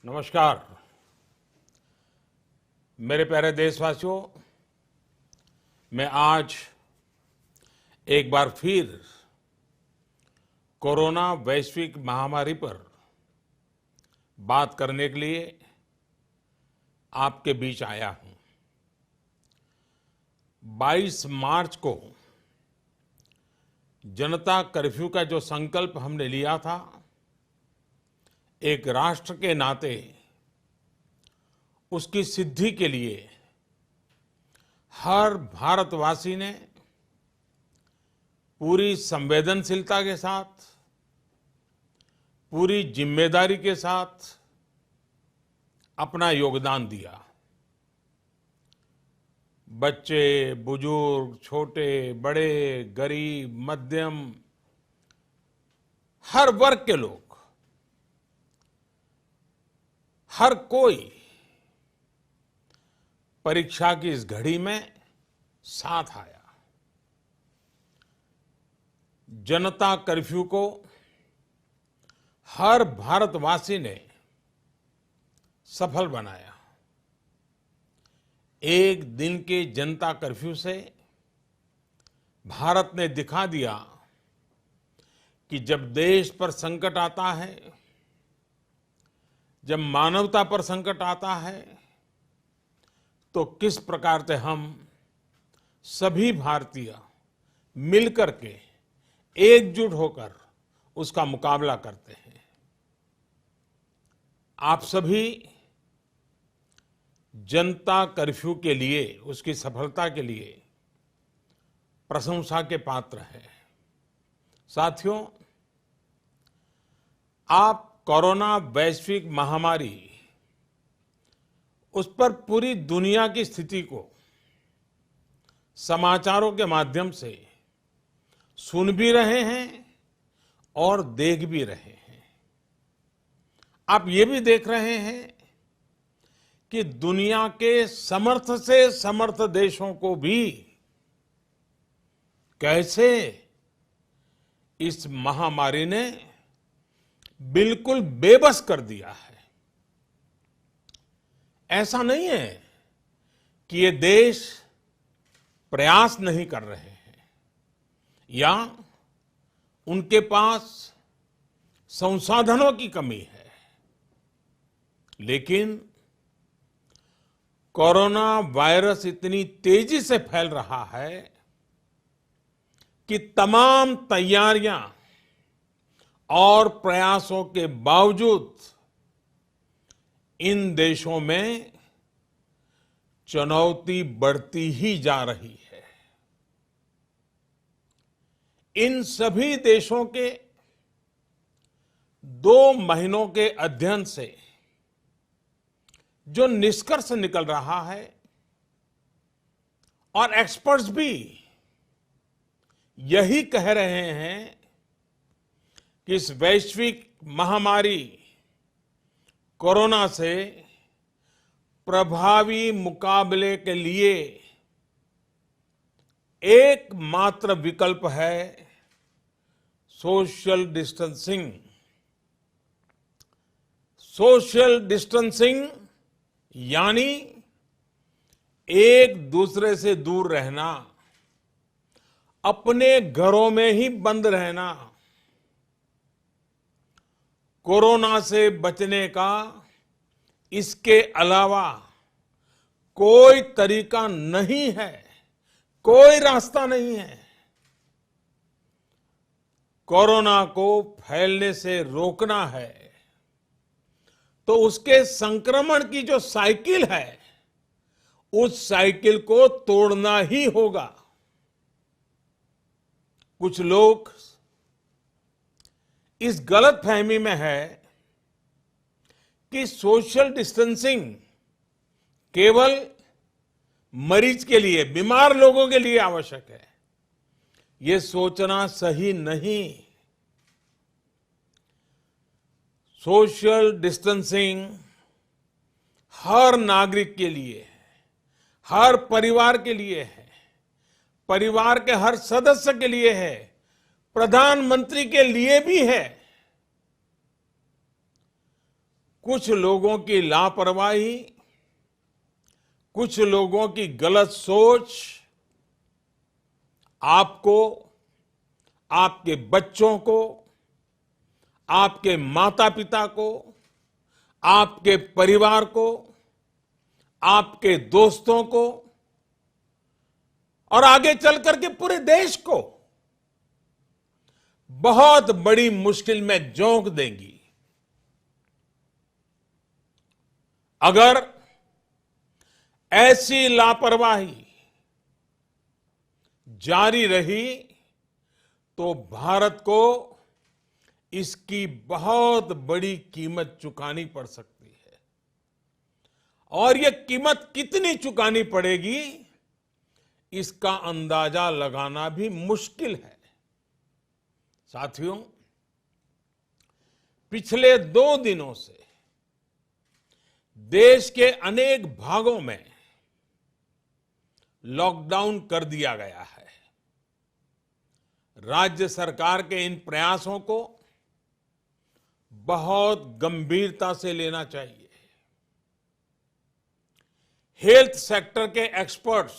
नमस्कार। मेरे प्यारे देशवासियों, मैं आज एक बार फिर कोरोना वैश्विक महामारी पर बात करने के लिए आपके बीच आया हूं। 22 मार्च को जनता कर्फ्यू का जो संकल्प हमने लिया था, एक राष्ट्र के नाते उसकी सिद्धि के लिए हर भारतवासी ने पूरी संवेदनशीलता के साथ, पूरी जिम्मेदारी के साथ अपना योगदान दिया। बच्चे, बुजुर्ग, छोटे, बड़े, गरीब, मध्यम, हर वर्ग के लोग, हर कोई परीक्षा की इस घड़ी में साथ आया। जनता कर्फ्यू को हर भारतवासी ने सफल बनाया। एक दिन के जनता कर्फ्यू से भारत ने दिखा दिया कि जब देश पर संकट आता है, जब मानवता पर संकट आता है, तो किस प्रकार से हम सभी भारतीय मिलकर के एकजुट होकर उसका मुकाबला करते हैं। आप सभी जनता कर्फ्यू के लिए, उसकी सफलता के लिए प्रशंसा के पात्र हैं। साथियों, आप कोरोना वैश्विक महामारी, उस पर पूरी दुनिया की स्थिति को समाचारों के माध्यम से सुन भी रहे हैं और देख भी रहे हैं। आप ये भी देख रहे हैं कि दुनिया के समर्थ से समर्थ देशों को भी कैसे इस महामारी ने बिल्कुल बेबस कर दिया है। ऐसा नहीं है कि ये देश प्रयास नहीं कर रहे हैं या उनके पास संसाधनों की कमी है, लेकिन कोरोना वायरस इतनी तेजी से फैल रहा है कि तमाम तैयारियां और प्रयासों के बावजूद इन देशों में चुनौती बढ़ती ही जा रही है। इन सभी देशों के 2 महीनों के अध्ययन से जो निष्कर्ष निकल रहा है, और एक्सपर्ट्स भी यही कह रहे हैं कि इस वैश्विक महामारी कोरोना से प्रभावी मुकाबले के लिए एकमात्र विकल्प है सोशल डिस्टेंसिंग। सोशल डिस्टेंसिंग यानी एक दूसरे से दूर रहना, अपने घरों में ही बंद रहना। कोरोना से बचने का इसके अलावा कोई तरीका नहीं है, कोई रास्ता नहीं है। कोरोना को फैलने से रोकना है तो उसके संक्रमण की जो साइकिल है, उस साइकिल को तोड़ना ही होगा। कुछ लोग इस गलतफहमी में है कि सोशल डिस्टेंसिंग केवल मरीज के लिए, बीमार लोगों के लिए आवश्यक है। ये सोचना सही नहीं। सोशल डिस्टेंसिंग हर नागरिक के लिए है, हर परिवार के लिए है, परिवार के हर सदस्य के लिए है, प्रधानमंत्री के लिए भी है। कुछ लोगों की लापरवाही, कुछ लोगों की गलत सोच आपको, आपके बच्चों को, आपके माता पिता को, आपके परिवार को, आपके दोस्तों को और आगे चल करके पूरे देश को बहुत बड़ी मुश्किल में झोंक देंगी। अगर ऐसी लापरवाही जारी रही तो भारत को इसकी बहुत बड़ी कीमत चुकानी पड़ सकती है। और यह कीमत कितनी चुकानी पड़ेगी, इसका अंदाजा लगाना भी मुश्किल है। साथियों, पिछले 2 दिनों से देश के अनेक भागों में लॉकडाउन कर दिया गया है। राज्य सरकार के इन प्रयासों को बहुत गंभीरता से लेना चाहिए। हेल्थ सेक्टर के एक्सपर्ट्स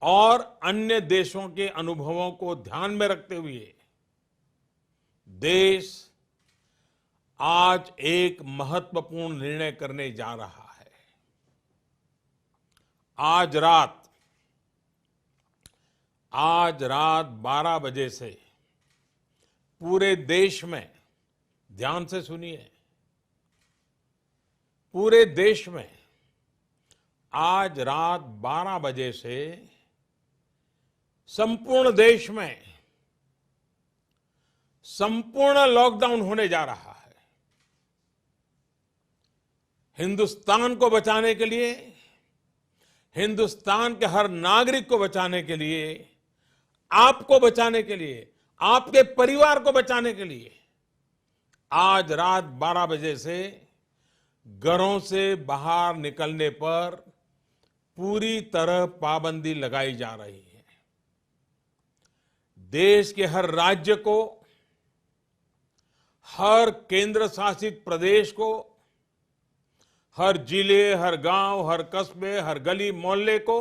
और अन्य देशों के अनुभवों को ध्यान में रखते हुए देश आज एक महत्वपूर्ण निर्णय करने जा रहा है। आज रात 12 बजे से पूरे देश में, ध्यान से सुनिए, पूरे देश में आज रात 12 बजे से संपूर्ण देश में संपूर्ण लॉकडाउन होने जा रहा है। हिंदुस्तान को बचाने के लिए, हिंदुस्तान के हर नागरिक को बचाने के लिए, आपको बचाने के लिए, आपके परिवार को बचाने के लिए आज रात 12 बजे से घरों से बाहर निकलने पर पूरी तरह पाबंदी लगाई जा रही है। देश के हर राज्य को, हर केंद्र शासित प्रदेश को, हर जिले, हर गांव, हर कस्बे, हर गली मोहल्ले को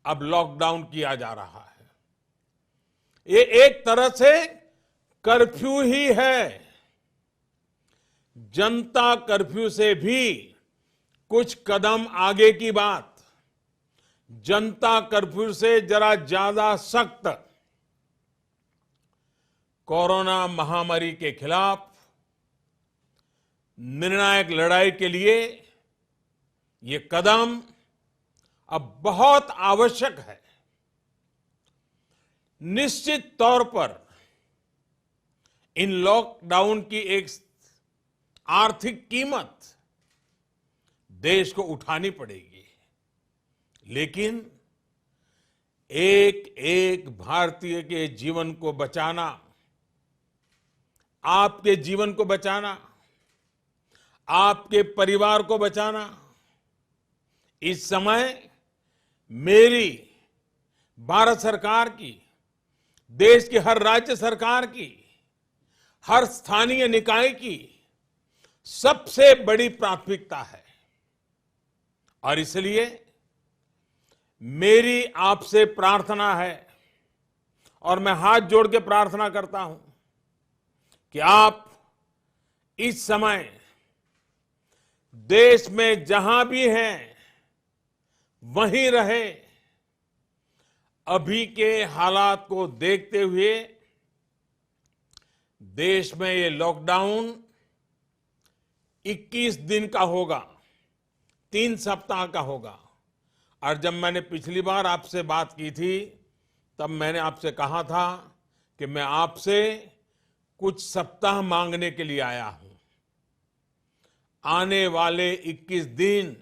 अब लॉकडाउन किया जा रहा है। ये एक तरह से कर्फ्यू ही है। जनता कर्फ्यू से भी कुछ कदम आगे की बात। जनता कर्फ्यू से जरा ज्यादा सख्त। कोरोना महामारी के खिलाफ निर्णायक लड़ाई के लिए ये कदम अब बहुत आवश्यक है। निश्चित तौर पर इन लॉकडाउन की एक आर्थिक कीमत देश को उठानी पड़ेगी, लेकिन एक एक भारतीय के जीवन को बचाना, आपके जीवन को बचाना, आपके परिवार को बचाना, इस समय मेरी, भारत सरकार की, देश की हर राज्य सरकार की, हर स्थानीय निकाय की सबसे बड़ी प्राथमिकता है। और इसलिए मेरी आपसे प्रार्थना है और मैं हाथ जोड़ के प्रार्थना करता हूं कि आप इस समय देश में जहां भी हैं वहीं रहे। अभी के हालात को देखते हुए देश में ये लॉकडाउन 21 दिन का होगा, 3 सप्ताह का होगा। और जब मैंने पिछली बार आपसे बात की थी तब मैंने आपसे कहा था कि मैं आपसे कुछ सप्ताह मांगने के लिए आया हूं। आने वाले 21 दिन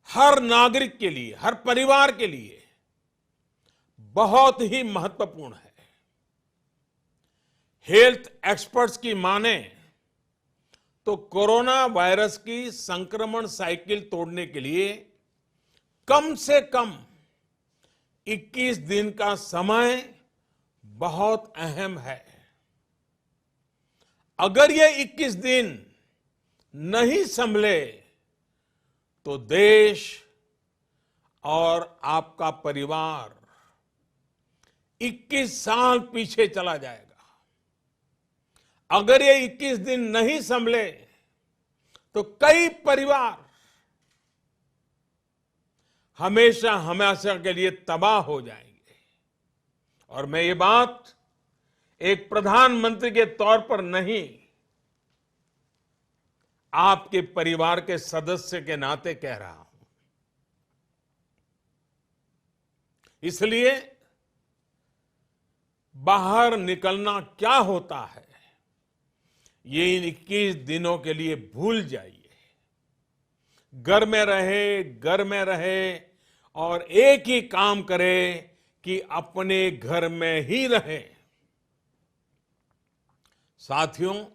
हर नागरिक के लिए, हर परिवार के लिए बहुत ही महत्वपूर्ण है। हेल्थ एक्सपर्ट्स की माने तो कोरोना वायरस की संक्रमण साइकिल तोड़ने के लिए कम से कम 21 दिन का समय बहुत अहम है। अगर ये 21 दिन नहीं संभले तो देश और आपका परिवार 21 साल पीछे चला जाएगा। अगर ये 21 दिन नहीं संभले तो कई परिवार हमेशा हमेशा के लिए तबाह हो जाएंगे। और मैं ये बात एक प्रधानमंत्री के तौर पर नहीं, आपके परिवार के सदस्य के नाते कह रहा हूं। इसलिए बाहर निकलना क्या होता है, ये इन 21 दिनों के लिए भूल जाइए। घर में रहे और एक ही काम करे कि अपने घर में ही रहे। साथियों,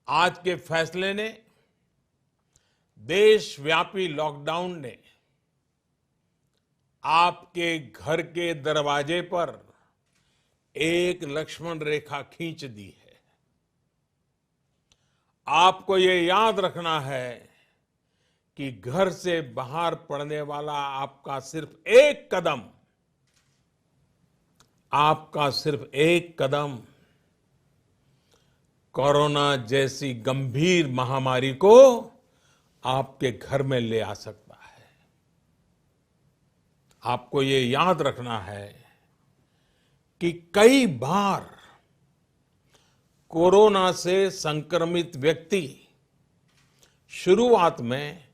आज के फैसले ने, देशव्यापी लॉकडाउन ने आपके घर के दरवाजे पर एक लक्ष्मण रेखा खींच दी है। आपको ये याद रखना है कि घर से बाहर पड़ने वाला आपका सिर्फ एक कदम कोरोना जैसी गंभीर महामारी को आपके घर में ले आ सकता है। आपको ये याद रखना है कि कई बार कोरोना से संक्रमित व्यक्ति शुरुआत में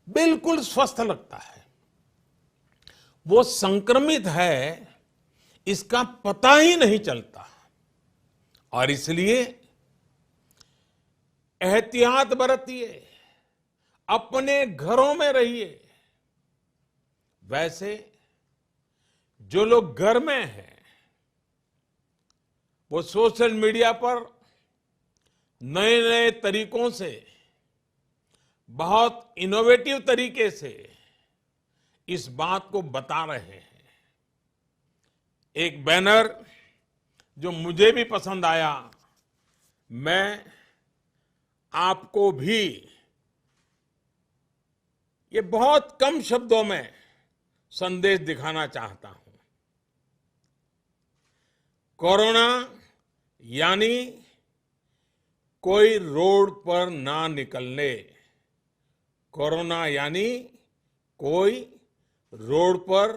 बिल्कुल स्वस्थ लगता है, वो संक्रमित है इसका पता ही नहीं चलता, और इसलिए एहतियात बरतिए, अपने घरों में रहिए। वैसे जो लोग घर में हैं, वो सोशल मीडिया पर नए नए तरीकों से, बहुत इनोवेटिव तरीके से इस बात को बता रहे हैं। एक बैनर जो मुझे भी पसंद आया, मैं आपको भी ये बहुत कम शब्दों में संदेश दिखाना चाहता हूं। कोरोना यानी कोई रोड पर ना निकलने। कोरोना यानी कोई रोड पर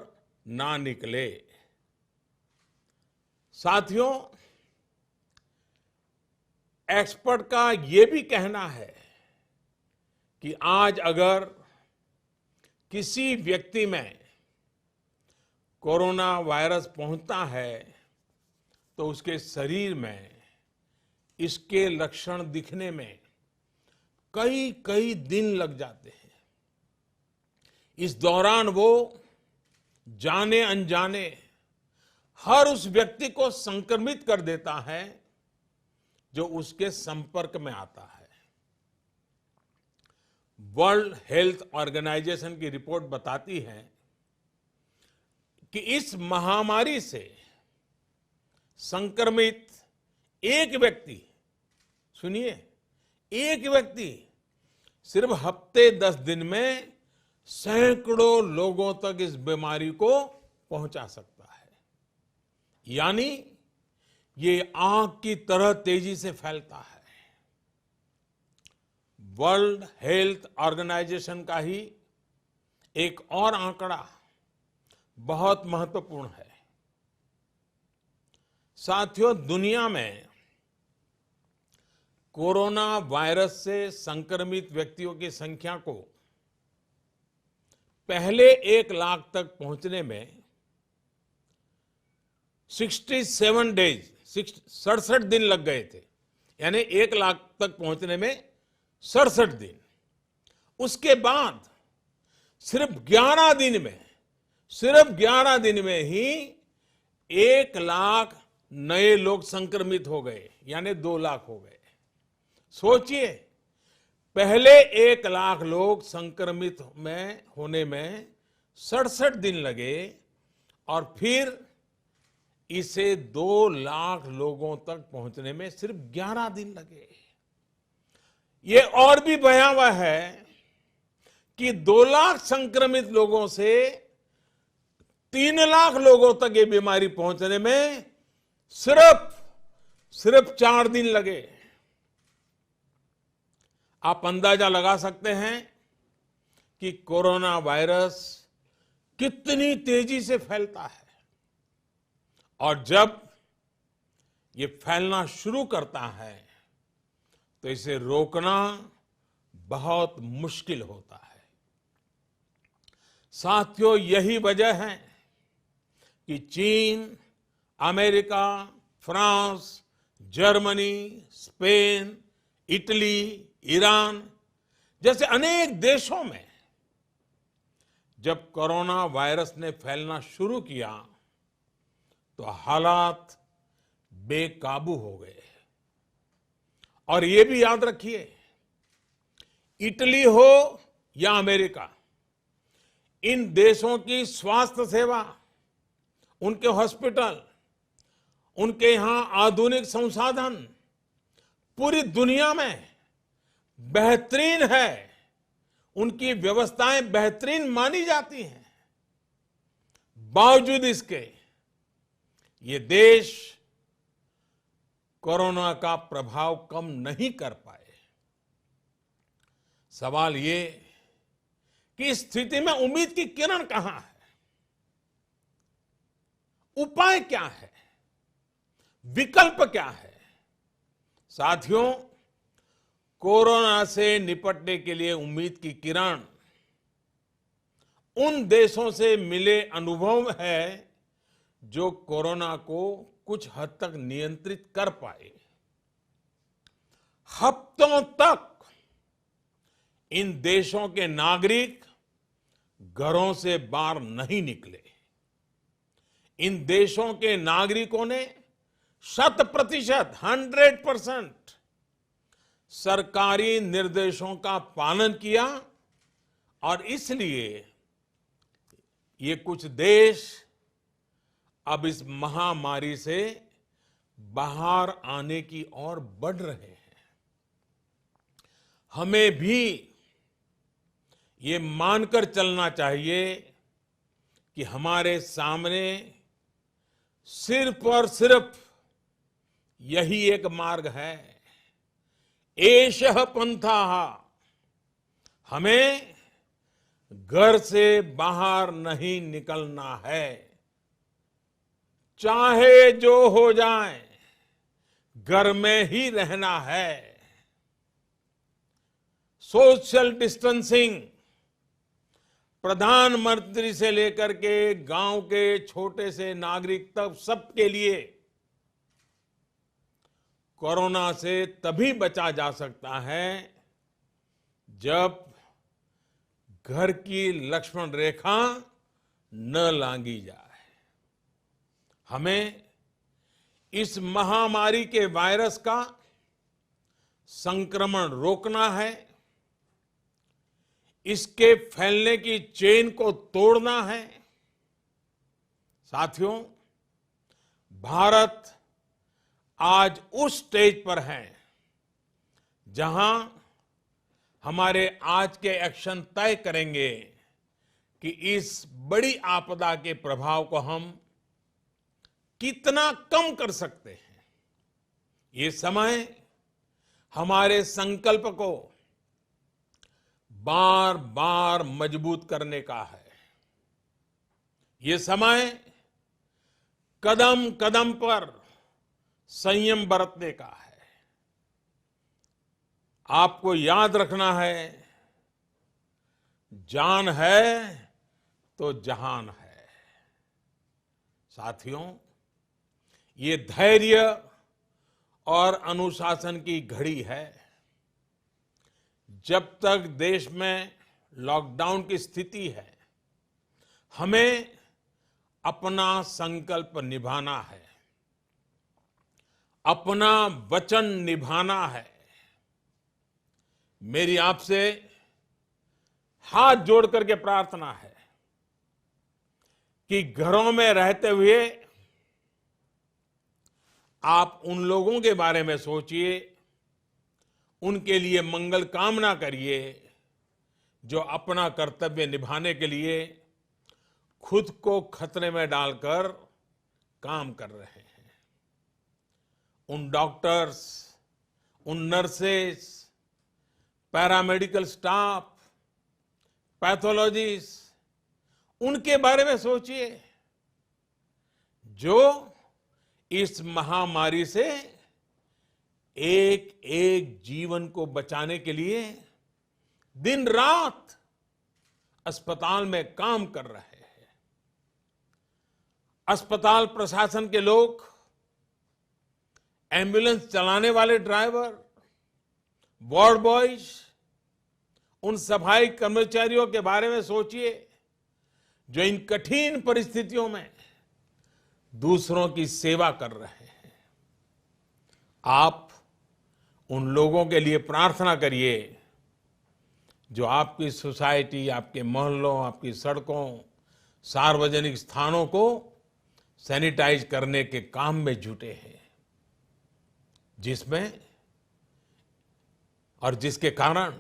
ना निकले। साथियों, एक्सपर्ट का ये भी कहना है कि आज अगर किसी व्यक्ति में कोरोना वायरस पहुंचता है तो उसके शरीर में इसके लक्षण दिखने में कई कई दिन लग जाते हैं। इस दौरान वो जाने अनजाने हर उस व्यक्ति को संक्रमित कर देता है जो उसके संपर्क में आता है। वर्ल्ड हेल्थ ऑर्गेनाइजेशन की रिपोर्ट बताती है कि इस महामारी से संक्रमित एक व्यक्ति, सुनिए, एक व्यक्ति सिर्फ हफ्ते 10 दिन में सैकड़ों लोगों तक इस बीमारी को पहुंचा सकता है। यानी ये आग की तरह तेजी से फैलता है। वर्ल्ड हेल्थ ऑर्गेनाइजेशन का ही एक और आंकड़ा बहुत महत्वपूर्ण है। साथियों, दुनिया में कोरोना वायरस से संक्रमित व्यक्तियों की संख्या को पहले 1 लाख तक पहुंचने में 67 दिन लग गए थे। यानी 1 लाख तक पहुंचने में 67 दिन। उसके बाद सिर्फ 11 दिन में ही 1 लाख नए लोग संक्रमित हो गए, यानी 2 लाख हो गए। सोचिए, पहले 1 लाख लोग संक्रमित होने में 67 दिन लगे और फिर इसे 2 लाख लोगों तक पहुंचने में सिर्फ 11 दिन लगे। ये और भी भयावह है कि 2 लाख संक्रमित लोगों से 3 लाख लोगों तक ये बीमारी पहुंचने में सिर्फ 4 दिन लगे। आप अंदाजा लगा सकते हैं कि कोरोना वायरस कितनी तेजी से फैलता है और जब ये फैलना शुरू करता है तो इसे रोकना बहुत मुश्किल होता है। साथियों, यही वजह है कि चीन, America, France, Germany, Spain, Italy, Iran जैसे अनेक देशों में जब कोरोना वायरस ने फैलना शुरू किया तो हालात बेकाबू हो गए। और ये भी याद रखिए, इटली हो या अमेरिका, इन देशों की स्वास्थ्य सेवा, उनके हॉस्पिटल, उनके यहां आधुनिक संसाधन पूरी दुनिया में बेहतरीन है। उनकी व्यवस्थाएं बेहतरीन मानी जाती हैं। बावजूद इसके ये देश कोरोना का प्रभाव कम नहीं कर पाए। सवाल ये कि इस स्थिति में उम्मीद की किरण कहां है? उपाय क्या है? विकल्प क्या है? साथियों, कोरोना से निपटने के लिए उम्मीद की किरण उन देशों से मिले अनुभव है जो कोरोना को कुछ हद तक नियंत्रित कर पाए। हफ्तों तक इन देशों के नागरिक घरों से बाहर नहीं निकले। इन देशों के नागरिकों ने 100% सरकारी निर्देशों का पालन किया और इसलिए ये कुछ देश अब इस महामारी से बाहर आने की ओर बढ़ रहे हैं। हमें भी ये मानकर चलना चाहिए कि हमारे सामने सिर्फ और सिर्फ यही एक मार्ग है, एषः पंथः। हमें घर से बाहर नहीं निकलना है, चाहे जो हो जाए घर में ही रहना है। सोशल डिस्टेंसिंग प्रधानमंत्री से लेकर के गांव के छोटे से नागरिक तक सबके लिए कोरोना से तभी बचा जा सकता है जब घर की लक्ष्मण रेखा न लांघी जाए। हमें इस महामारी के वायरस का संक्रमण रोकना है, इसके फैलने की चेन को तोड़ना है। साथियों, भारत आज उस स्टेज पर है जहां हमारे आज के एक्शन तय करेंगे कि इस बड़ी आपदा के प्रभाव को हम कितना कम कर सकते हैं। ये समय हमारे संकल्प को बार बार मजबूत करने का है। ये समय कदम कदम पर संयम बरतने का है। आपको याद रखना है, जान है तो जहान है। साथियों, ये धैर्य और अनुशासन की घड़ी है। जब तक देश में लॉकडाउन की स्थिति है, हमें अपना संकल्प निभाना है, अपना वचन निभाना है। मेरी आपसे हाथ जोड़ करके प्रार्थना है कि घरों में रहते हुए आप उन लोगों के बारे में सोचिए, उनके लिए मंगल कामना करिए जो अपना कर्तव्य निभाने के लिए खुद को खतरे में डालकर काम कर रहे हैं। उन डॉक्टर्स, उन नर्सेस, पैरामेडिकल स्टाफ, पैथोलॉजिस्ट, उनके बारे में सोचिए जो इस महामारी से एक एक जीवन को बचाने के लिए दिन रात अस्पताल में काम कर रहे हैं। अस्पताल प्रशासन के लोग, एम्बुलेंस चलाने वाले ड्राइवर, वार्ड बॉयज, उन सफाई कर्मचारियों के बारे में सोचिए जो इन कठिन परिस्थितियों में दूसरों की सेवा कर रहे हैं। आप उन लोगों के लिए प्रार्थना करिए जो आपकी सोसाइटी, आपके मोहल्लों, आपकी सड़कों, सार्वजनिक स्थानों को सैनिटाइज करने के काम में जुटे हैं, जिसमें और जिसके कारण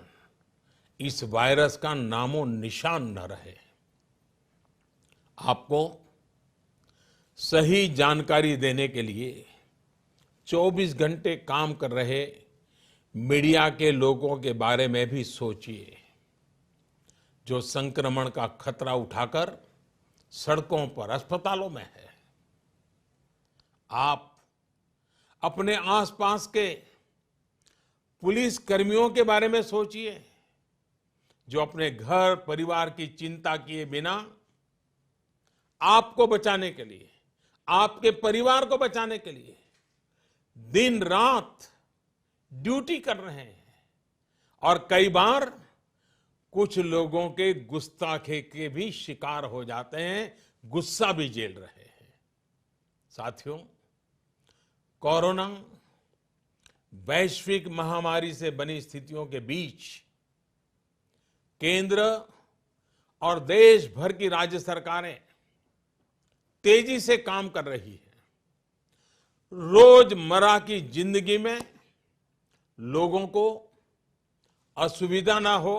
इस वायरस का नामो निशान न रहे। आपको सही जानकारी देने के लिए 24 घंटे काम कर रहे मीडिया के लोगों के बारे में भी सोचिए जो संक्रमण का खतरा उठाकर सड़कों पर, अस्पतालों में है। आप अपने आसपास के पुलिस कर्मियों के बारे में सोचिए जो अपने घर परिवार की चिंता किए बिना आपको बचाने के लिए, आपके परिवार को बचाने के लिए दिन रात ड्यूटी कर रहे हैं और कई बार कुछ लोगों के गुस्ताखी के भी शिकार हो जाते हैं, गुस्सा भी झेल रहे हैं। साथियों, कोरोना वैश्विक महामारी से बनी स्थितियों के बीच केंद्र और देश भर की राज्य सरकारें तेजी से काम कर रही है। रोजमर्रा की जिंदगी में लोगों को असुविधा ना हो,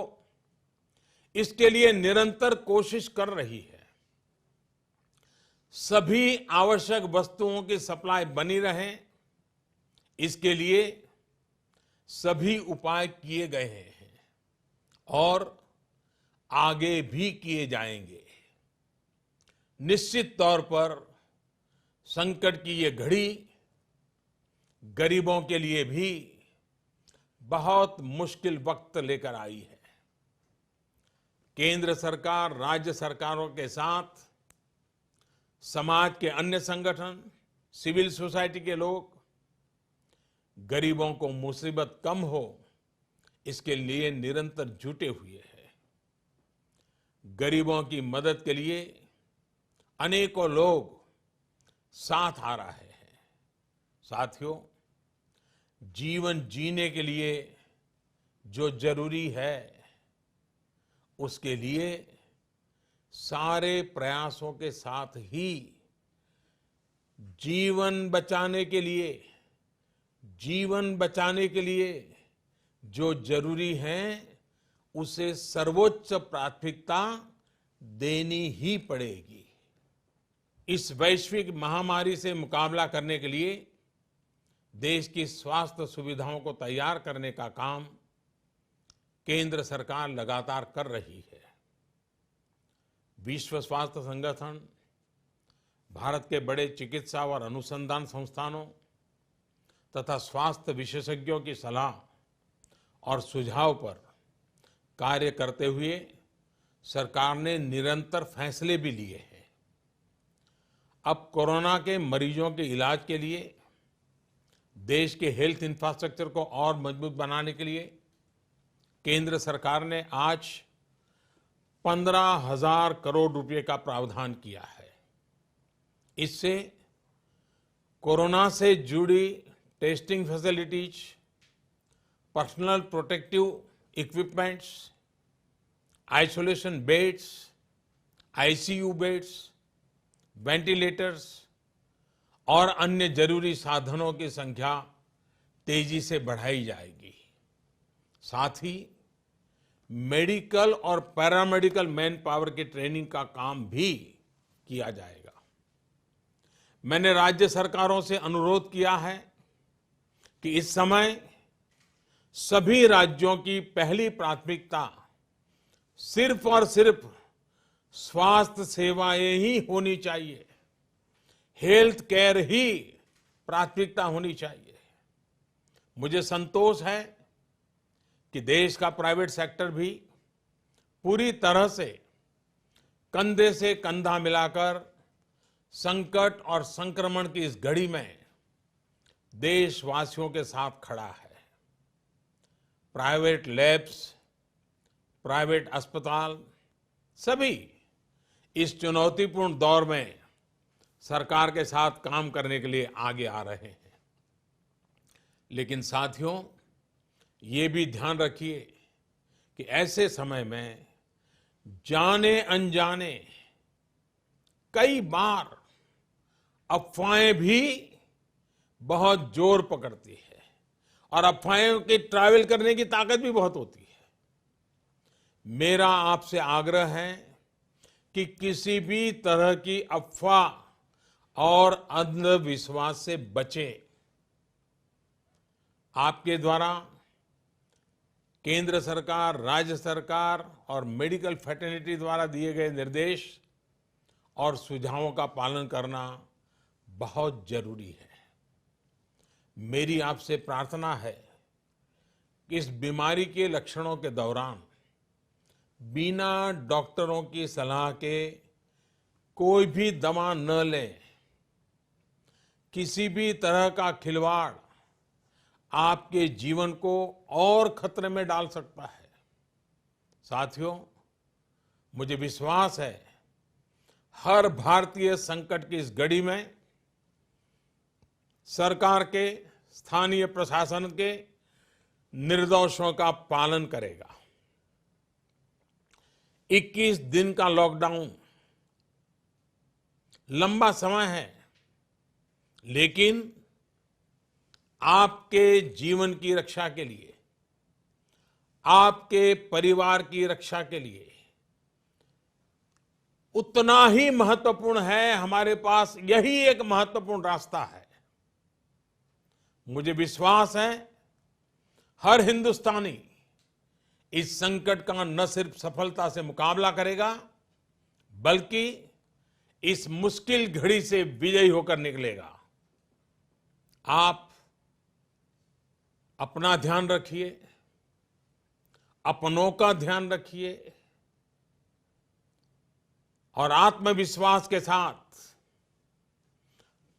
इसके लिए निरंतर कोशिश कर रही है। सभी आवश्यक वस्तुओं की सप्लाई बनी रहे, इसके लिए सभी उपाय किए गए हैं और आगे भी किए जाएंगे। निश्चित तौर पर संकट की ये घड़ी गरीबों के लिए भी बहुत मुश्किल वक्त लेकर आई है। केंद्र सरकार, राज्य सरकारों के साथ समाज के अन्य संगठन, सिविल सोसाइटी के लोग गरीबों को मुसीबत कम हो, इसके लिए निरंतर जुटे हुए हैं। गरीबों की मदद के लिए अनेकों लोग साथ आ रहे हैं। साथियों, जीवन जीने के लिए जो जरूरी है, उसके लिए सारे प्रयासों के साथ ही जीवन बचाने के लिए जो जरूरी है उसे सर्वोच्च प्राथमिकता देनी ही पड़ेगी। इस वैश्विक महामारी से मुकाबला करने के लिए देश की स्वास्थ्य सुविधाओं को तैयार करने का काम केंद्र सरकार लगातार कर रही है। विश्व स्वास्थ्य संगठन, भारत के बड़े चिकित्सा और अनुसंधान संस्थानों तथा स्वास्थ्य विशेषज्ञों की सलाह और सुझाव पर कार्य करते हुए सरकार ने निरंतर फैसले भी लिए हैं। अब कोरोना के मरीजों के इलाज के लिए देश के हेल्थ इंफ्रास्ट्रक्चर को और मजबूत बनाने के लिए केंद्र सरकार ने आज 15,000 करोड़ रुपए का प्रावधान किया है। इससे कोरोना से जुड़ी testing facilities, personal protective equipments, isolation beds, ICU beds, ventilators और अन्य जरूरी साधनों की संख्या तेजी से बढ़ाई जाएगी। साथ ही मेडिकल और पैरामेडिकल मैन पावर की ट्रेनिंग का काम भी किया जाएगा। मैंने राज्य सरकारों से अनुरोध किया है कि इस समय सभी राज्यों की पहली प्राथमिकता सिर्फ और सिर्फ स्वास्थ्य सेवाएं ही होनी चाहिए, हेल्थ केयर ही प्राथमिकता होनी चाहिए। मुझे संतोष है कि देश का प्राइवेट सेक्टर भी पूरी तरह कंधे से कंधा मिलाकर संकट और संक्रमण की इस घड़ी में देशवासियों के साथ खड़ा है। प्राइवेट लैब्स, प्राइवेट अस्पताल सभी इस चुनौतीपूर्ण दौर में सरकार के साथ काम करने के लिए आगे आ रहे हैं। लेकिन साथियों, ये भी ध्यान रखिए कि ऐसे समय में जाने अनजाने कई बार अफवाहें भी बहुत जोर पकड़ती है और अफवाहों की ट्रैवल करने की ताकत भी बहुत होती है। मेरा आपसे आग्रह है कि किसी भी तरह की अफवाह और अंधविश्वास से बचें। आपके द्वारा केंद्र सरकार, राज्य सरकार और मेडिकल फ्रेटर्निटी द्वारा दिए गए निर्देश और सुझावों का पालन करना बहुत जरूरी है। मेरी आपसे प्रार्थना है कि इस बीमारी के लक्षणों के दौरान बिना डॉक्टरों की सलाह के कोई भी दवा न लें। किसी भी तरह का खिलवाड़ आपके जीवन को और खतरे में डाल सकता है। साथियों, मुझे विश्वास है हर भारतीय संकट की इस घड़ी में सरकार के, स्थानीय प्रशासन के निर्देशों का पालन करेगा। 21 दिन का लॉकडाउन लंबा समय है, लेकिन आपके जीवन की रक्षा के लिए, आपके परिवार की रक्षा के लिए उतना ही महत्वपूर्ण है। हमारे पास यही एक महत्वपूर्ण रास्ता है। मुझे विश्वास है हर हिंदुस्तानी इस संकट का न सिर्फ सफलता से मुकाबला करेगा, बल्कि इस मुश्किल घड़ी से विजयी होकर निकलेगा। आप अपना ध्यान रखिए, अपनों का ध्यान रखिए और आत्मविश्वास के साथ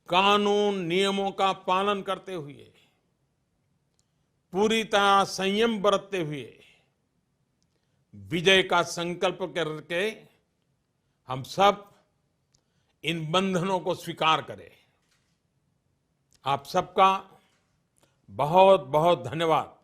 कानून नियमों का पालन करते हुए, पूरी तरह संयम बरतते हुए विजय का संकल्प करके हम सब इन बंधनों को स्वीकार करें। आप सबका बहुत बहुत धन्यवाद।